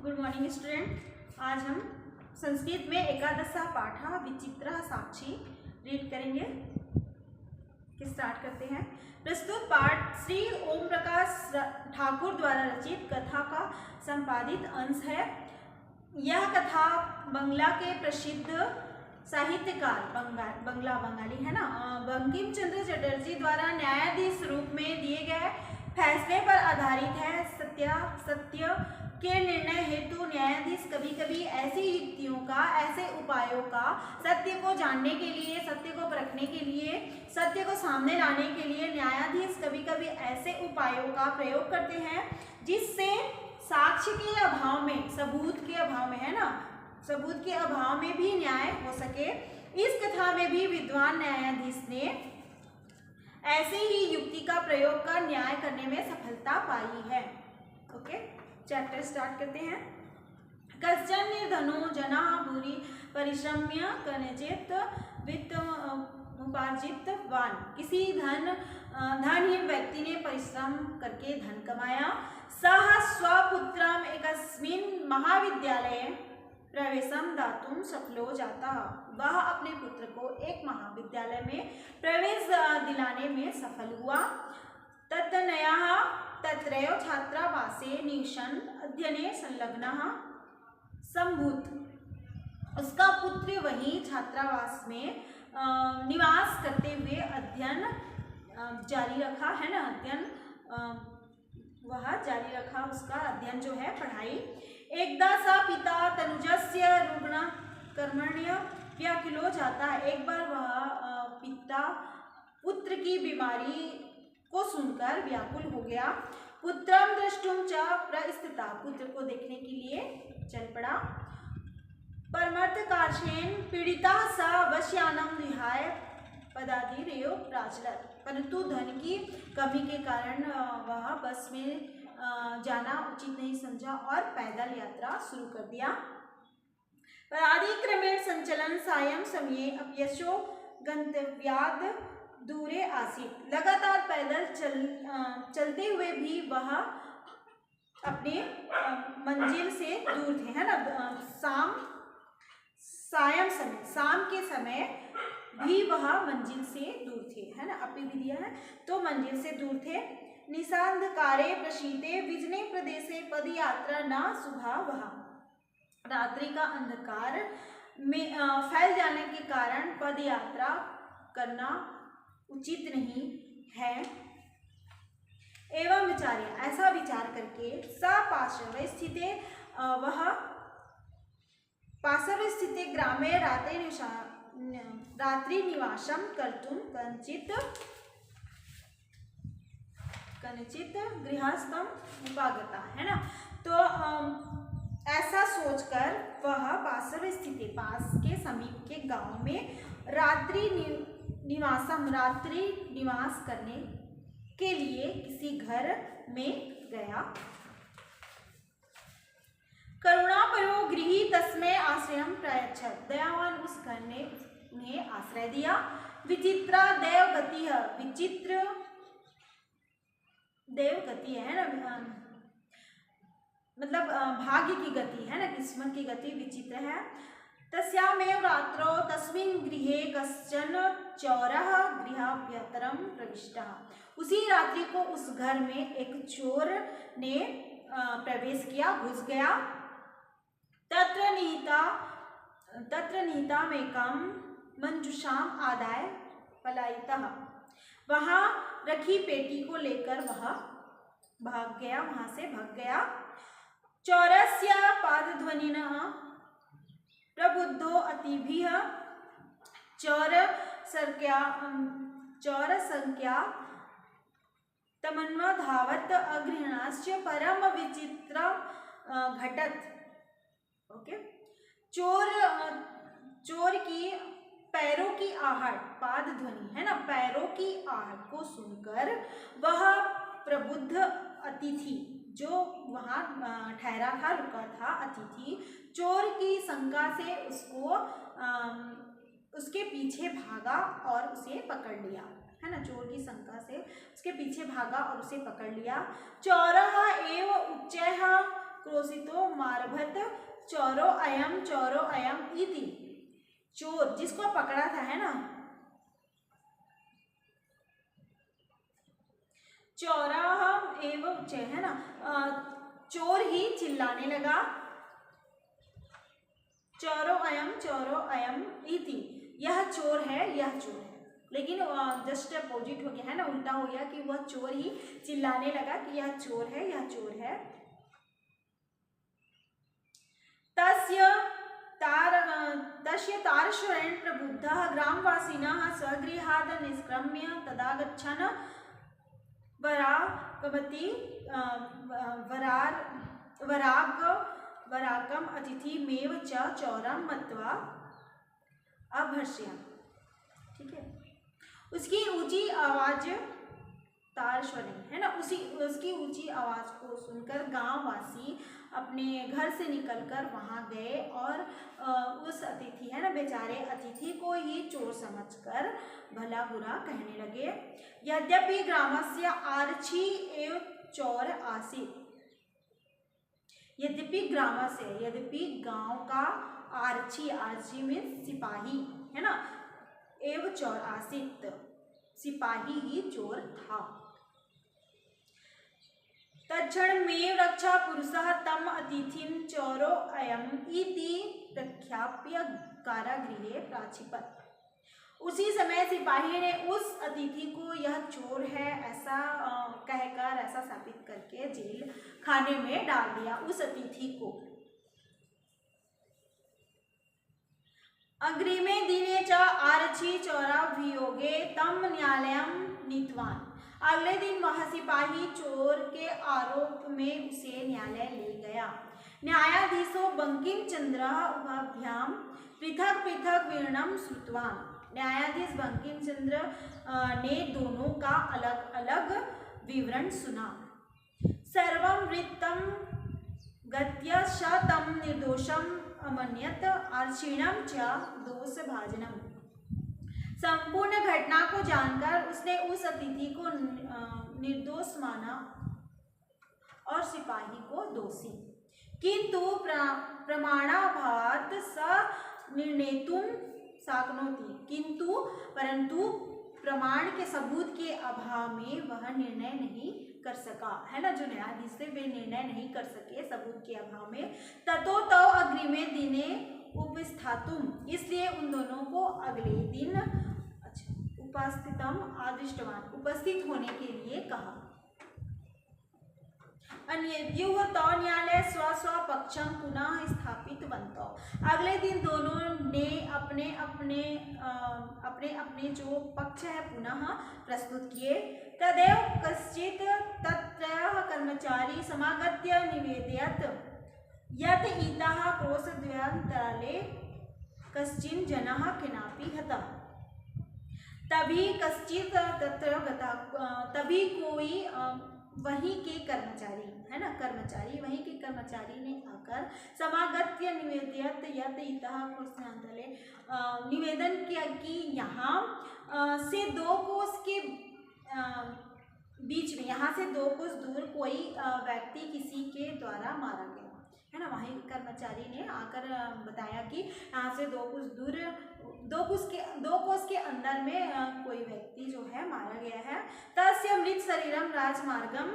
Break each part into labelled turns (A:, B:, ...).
A: Good morning student. आज हम संस्कृत में एकादशा पाठा विचित्र साक्षी रीड करेंगे। स्टार्ट करते हैं। प्रस्तुत पाठ श्री ओम प्रकाश ठाकुर द्वारा रचित कथा का संपादित अंश है। यह कथा बंगला के प्रसिद्ध साहित्यकार बंगाली है ना, बंकिम चंद्र चटर्जी द्वारा न्यायाधीश रूप में दिए गए फैसले पर आधारित है। सत्य के निर्णय हेतु न्यायाधीश कभी कभी ऐसी युक्तियों का, ऐसे उपायों का, सत्य को जानने के लिए, सत्य को परखने के लिए, सत्य को सामने लाने के लिए न्यायाधीश कभी कभी ऐसे उपायों का प्रयोग करते हैं जिससे साक्ष्य के अभाव में, सबूत के अभाव में है ना, सबूत के अभाव में भी न्याय हो सके। इस कथा में भी विद्वान न्यायाधीश ने ऐसे ही युक्ति का प्रयोग कर न्याय करने में सफलता पाई है। ओके, चैप्टर स्टार्ट करते हैं। कश्चन निर्धनो जना भूरि परिश्रम्य कनचित वित्त उपार्जितवान। किसी धनहीन व्यक्ति ने परिश्रम करके धन कमाया। सः स्वपुत्रम एकस्मिन् महाविद्यालये प्रवेशम दातुं सफलो जाता। वह अपने पुत्र को एक महाविद्यालय में प्रवेश दिलाने में सफल हुआ। तत्तनयः तत्रैव छात्रावासे निवसन् अध्ययने संलग्नः संभूत। उसका पुत्र वहीं छात्रावास में निवास करते हुए अध्ययन जारी रखा है ना, अध्ययन वह जारी रखा, उसका अध्ययन जो है, पढ़ाई। एकदा सा पिता तनुजस्य रुग्ण कर्मण्य व्याकुलो जाता। एक बार वह पिता पुत्र की बीमारी को सुनकर व्याकुल हो गया। पुत्रम द्रष्टुम च प्रस्थिता। पुत्र को देखने के लिए चल पड़ा। परमर्थकार्षेण पीड़िता स वश्यानम विहाय पदाधिरेव प्राचलत। परंतु धन की कमी के कारण वह बस में जाना उचित नहीं समझा और पैदल यात्रा शुरू कर दिया। पदाधिक्रमेण संचलन सायं समये अपयशो गंतव्याद दूरे आसीत। लगातार पैदल चलते हुए भी वह अपने मंजिल से दूर थे, है ना। शाम के समय भी वह मंजिल से दूर थे, है ना, अपी भी दिया है तो मंजिल से दूर थे। निशांधकारे प्रशीते विजने प्रदेशे पदयात्रा न शुभा वह। रात्रि का अंधकार में फैल जाने के कारण पदयात्रा करना उचित नहीं है। एवं विचार्य, ऐसा विचार करके पार्श्वे स्थिते वह पार्श्वे स्थिते ग्रामे रात्रि निवासम कर्तुं कनचित गृहस्थम उपागता, है ना। तो ऐसा सोचकर वह पार्श्वे स्थिति, पास के समीप के गांव में रात्रि निवास करने के लिए किसी घर में गया। करुणापरो गृही तस्मै आश्रयं प्रयच्छत्। दयावान उस घर ने उन्हें आश्रय दिया। विचित्रा देवगति, विचित्र देवगति है ना, मतलब भाग्य की गति है ना, किस्मत की गति विचित्र है। तस्यामेव रात्रौ तस्मिन् गृहे कश्चन चोरः गृहाभ्यन्तरं प्रविष्टः। उसी रात्रि को उस घर में एक चोर ने प्रवेश किया, घुस गया। तत्र नीतामेकं मंजूषाम आदाय पलायितः। वहाँ रखी पेटी को लेकर वह भाग गया, वहां से भाग गया। चौरस्य पादध्वनिनः प्रबुद्धो अतिभिः। चौर संख्या तमन्वधावत् अगृह्णाश्च परम विचित्र घटत। ओके, चोर की पैरों की आहट, पाद ध्वनि है ना, पैरों की आहट को सुनकर वह प्रबुद्ध अतिथि, जो वहाँ ठहरा था, रुका था अतिथि, चोर की शंका से उसके पीछे भागा और उसे पकड़ लिया, है ना। चोर की शंका से उसके पीछे भागा और उसे पकड़ लिया। चौरः एव उच्चैः तोषितो मारभत चोरो अयम इति। चोर जिसको पकड़ा था, है ना, चौराह एवं च, है ना, चोर ही चिल्लाने लगा, चोरो अयम इति, यह चोर है, यह चोर है। लेकिन जस्ट अपोजिट हो गया, है ना, उल्टा हो गया कि वह चोर ही चिल्लाने लगा कि यह चोर है, यह चोर है। तस्य तारश्वरेण प्रबुद्धः ग्रामवासिनः स्वगृहात् निष्क्रम्य तदागच्छन् वराकम् अतिथिमेव च चौरं मत्वा अभर्ष्य। ठीक है, उसकी ऊंची आवाज, तारश्वरी, है ना, उसकी ऊंची आवाज को सुनकर गांववासी अपने घर से निकलकर वहां गए और उस अतिथि, है ना, बेचारे अतिथि को ही चोर समझकर भला बुरा कहने लगे। यद्यपि ग्रामस्य आरक्षी एव चोर आसीत्, यद्यपि गांव का आरक्षी में सिपाही, है ना, एव चोर आसीत्, सिपाही ही चोर था। तत्क्षणमेव रक्षा पुरुषः तम अतिथिं चोरो अयम इति प्रख्याप्य कारागृहे प्राक्षिपत्। उसी समय सिपाही ने उस अतिथि को यह चोर है ऐसा कहकर, ऐसा साबित करके जेल खाने में डाल दिया उस अतिथि को। अग्रिमे दिने च आरक्षी चोराभियोगे तम न्यायालयं नीतवान्। अगले दिन वह सिपाही चोर के आरोप में उसे न्यायालय ले गया। न्यायाधीशो बंकिम चंद्र उभाभ्याम पृथक पृथक विवरणं श्रुतवान्। न्यायाधीश बंकिम चंद्र ने दोनों का अलग अलग विवरण सुना। सर्वं वृत्तं गत्य स तं निर्दोषम् अमन्यत आर्षिणं च दोषभाजनम्। संपूर्ण घटना को जानकर उसने उस अतिथि को निर्दोष माना और सिपाही को दोषी। किंतु प्रमाणाभावात् स निर्णेतुं शक्नोति, परंतु प्रमाण के सबूत के अभाव में वह निर्णय नहीं कर सका, है ना, जो न्यायाधीश थे वे निर्णय नहीं कर सके सबूत के अभाव में। ततो तौ अग्रिमे दिने उपस्थातुम, इसलिए उन दोनों को अगले दिन उपस्थितम आदिष्टवान, उपस्थित होने के लिए कहा। अन्यद्युः तौ न्यायालये स्व स्व पक्षं पुनः स्थापितवन्तौ। अगले दिन दोनों ने अपने अपने जो पक्ष है पुनः प्रस्तुत किए। तदेव कश्चित् तत्रत्यः कर्मचारी समागत्य निवेदयत् यत् इतः क्रोशद्वयान्तराले कश्चिन् जनः केनापि हतः। तभी कश्चित् तत्र गता, तभी कोई वहीं के कर्मचारी, है ना, वहीं के कर्मचारी ने आकर समागत्य निवेदयत् यत् इतः क्रोशद्वयान्तराले, निवेदन किया कि यहाँ से 2 कोस के बीच में, यहाँ से 2 कोस दूर कोई व्यक्ति किसी के द्वारा मारा गया, है ना। वहीं कर्मचारी ने आकर बताया कि यहाँ से 2 कोस दूर, 2 कोस के अंदर में कोई व्यक्ति जो है मारा गया है। तस्य मृत शरीरम राजमार्गम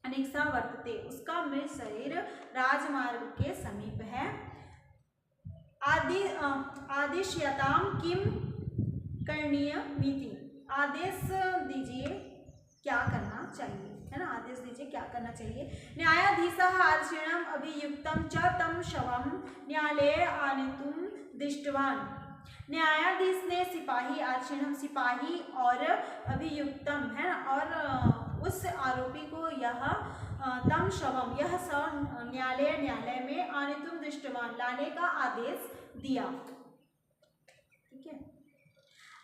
A: अनिक्षा वर्तते, उसका मृत शरीर राजमार्ग के समीप है। आदिश्यताम किम करणीयमिति, आदेश दीजिए क्या करना चाहिए, है ना, आदेश दीजिए क्या करना चाहिए। न्यायाधीशः आर्षिणम् अभियुक्तं च तं शवं न्यायालये आनेतुं दृष्टवान्। न्यायाधीश ने सिपाही, आर्षिणम सिपाही, और अभियुक्तम, है ना, और उस आरोपी को यह तम शवम, यह शव न्यायालय में आनेतुं दृष्टवान्, लाने का आदेश दिया। ठीक है,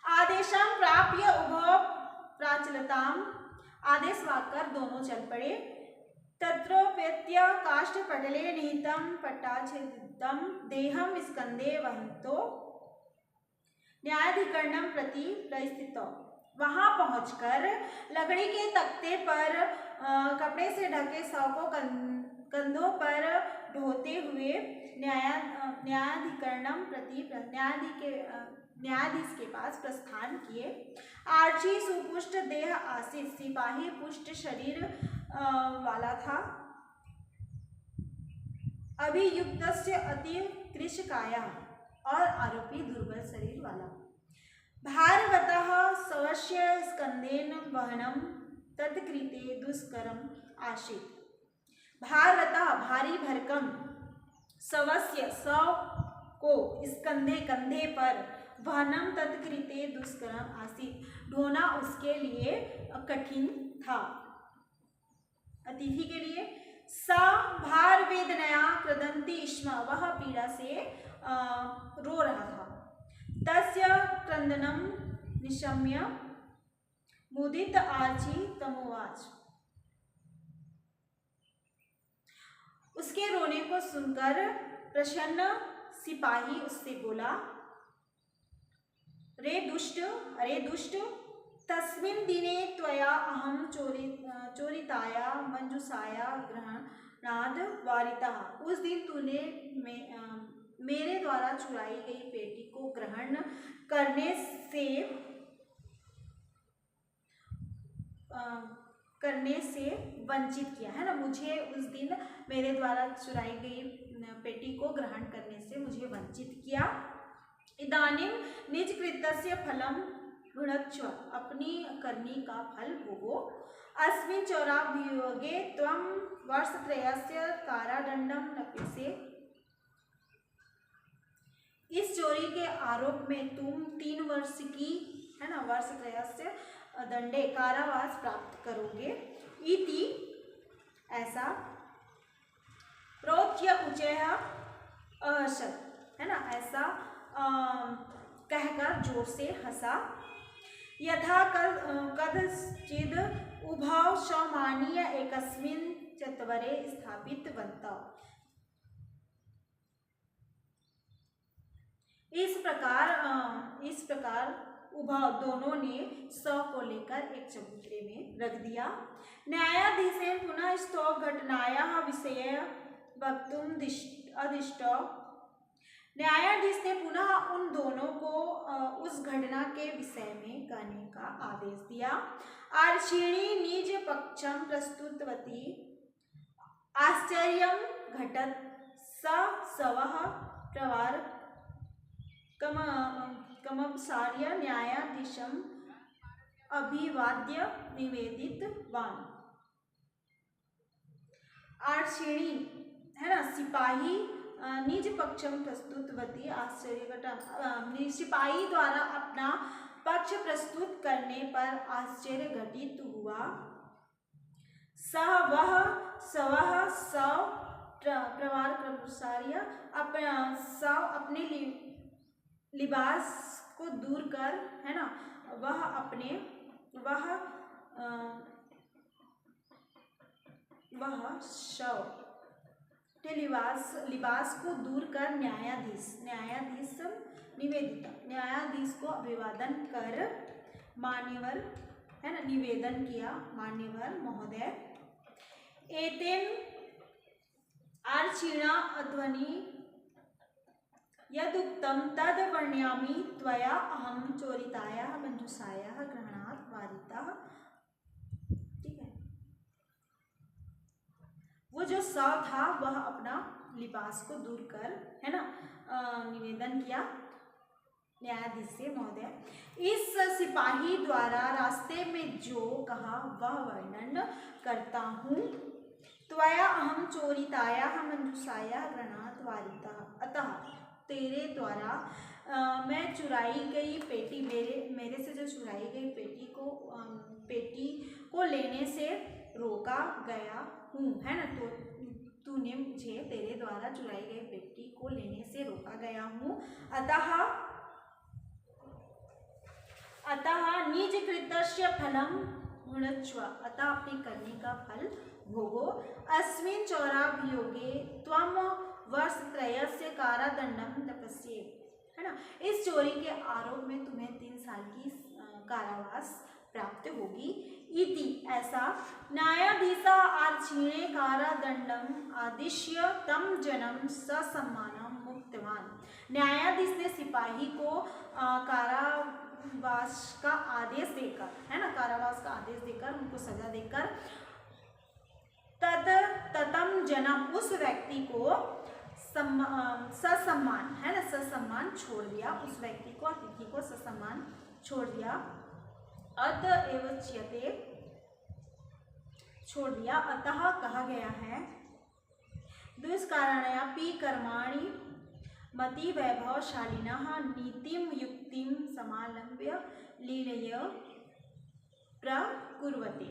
A: आदेशं प्राप्य उभौ प्राचलताम, आदेश पाकर दोनों चल पड़े। तत्रोपेत्य काष्ठपटले निहितं पट्टाच्छेदितं देहं स्कंदे वहन्तो न्यायाधिकरणं प्रति प्रस्थितौ। वहां पहुंचकर लकड़ी के तख्ते पर कपड़े से ढके शव को कंधों पर ढोते हुए न्यायाधिकरणम प्रति न्यायाधीश के पास प्रस्थान किए। आर्ची सुपुष्ट देह आसीत, सिपाही पुष्ट शरीर वाला था। अभियुक्तस्य अति कृशकाया, और आरोपी दुर्बल शरीर वाला। भारवतः स्वस्य स्कंदेन वहनम तत्कृते दुष्करम आसीत्। भारवतः भारी भरकम, स्वस्य सौ को, स्कंधे कंधे पर, वहनम तत्कृते दुष्करम आसीत् ढोना उसके लिए कठिन था, अतिथि के लिए। सा भार वेदनया क्रदन्ति स्म, वह पीड़ा से रो रहा था। तस्य क्रंदनम निशम्य मुदित आर्ची तमोवाच, उसके रोने को सुनकर प्रसन्न सिपाही उससे बोला, रे दुष्ट, अरे दुष्ट, तस्मिन् दिने त्वया अहं चोरिताया मंजूषाया ग्रहणाद वारितः। उस दिन तूने मेरे द्वारा चुराई गई पेटी को ग्रहण करने से वंचित किया है ना। मुझे उस दिन मेरे द्वारा चुराई गई पेटी को ग्रहण करने से मुझे वंचित किया। इदानीं निज कृत्यस्य फलम भुनक्ष्व, अपनी करनी का फल भोगो। अस्मिन् चौराभियोगे त्वं वर्षत्रयस्य कारादंडम लप्यसे, इस चोरी के आरोप में तुम 3 वर्ष की, है ना, वर्षत्रयस्य दंडे, कारावास प्राप्त करोगे। इति, ऐसा, प्रोच्य उच्चैः अहसत्, है ना, ऐसा कहकर जोर से हंसा। यथा कदचिद् उभौ सौमानीय एकस्मिन् चत्वरे स्थापितवन्तौ। इस प्रकार उभौ, दोनों ने सौ को लेकर एक चबूतरे में रख दिया। न्यायाधीशेन पुनः स्तो घटनायाः विषये वक्तुम् अदिष्टौ। न्यायाधीश ने पुनः उन दोनों को उस घटना के विषय में कहने का आदेश दिया। आर्षिणी निज पक्षम प्रस्तुतवती, आश्चर्यं घटत स सवः प्रवार कमपसार्य न्यायाधीशम् अभिवाद्य निवेदितवान्। आर्षिणी, है ना, सिपाही, निज पक्षम प्रस्तुतवती, आश्चर्य, सिपाही द्वारा अपना पक्ष प्रस्तुत करने पर आश्चर्य घटित हुआ। सवः सौ प्रवार कर्मचार्य, अपने लिबास को दूर कर, है ना, वह शव लिबास को दूर कर न्यायाधीश निवेदिता, न्यायाधीश को अभिवादन कर मान्यवर, है ना, निवेदन किया, मान्यवर महोदय। एतेन आर्षिणा अध्वनि यदुक्तं तद् वर्णयामि त्वया अहं चोरितायाः मंजूषायाः ग्रहणात् वारितः। ठीक है, वो जो शव था वह अपना लिबास को दूर कर, है ना, निवेदन किया न्यायाधीश से, महोदय। इस सिपाही द्वारा रास्ते में जो कहा वह वर्णन करता हूँ। त्वया अहं चोरितायाः मंजूषायाः ग्रहणात् वारितः, अतः तेरे द्वारा मैं चुराई गई पेटी, मेरे से जो चुराई गई पेटी को लेने से रोका गया हूँ, है ना। तो तूने मुझे तेरे द्वारा चुराई गई पेटी को लेने से रोका गया हूँ। अतः निज कृतस्य फलम भुनक्ष्व, अतः अपनी करने का फल भोगो। अस्मिन् चौराभियोगे त्वं वर्षत्रयस्य कारादंडम तपस्ये, है ना, इस चोरी के आरोप में तुम्हें 3 साल की कारावास प्राप्त होगी। इति ऐसा न्यायाधीशा आर्चीणे कारादंडम आदिश्य तम जनम ससम्मानम मुक्तवान। न्यायाधीश ने सिपाही को कारावास का आदेश देकर, है ना, कारावास का आदेश देकर, उनको सजा देकर ततम जनम उस व्यक्ति को ससम्मान, है ना, ससम्मान छोड़ दिया, उस व्यक्ति को, अतिथि को ससम्मान छोड़ दिया। अतएव च्यते छोड़ दिया। अतः कहा गया है दुष्कारणयापि कर्माणि मति वैभवशालिनः नीतिम युक्तिम समालंब्य लीलया प्रकुर्वते।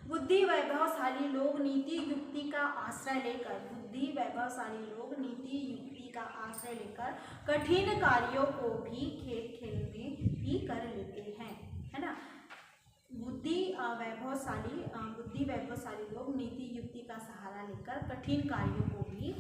A: बुद्धि वैभवशाली लोग नीति युक्ति का आश्रय लेकर, बुद्धि वैभवशाली लोग नीति युक्ति का आश्रय लेकर कठिन कार्यों को भी खेल खेल में भी कर लेते हैं, है ना। बुद्धि वैभवशाली लोग नीति युक्ति का सहारा लेकर कठिन कार्यों को भी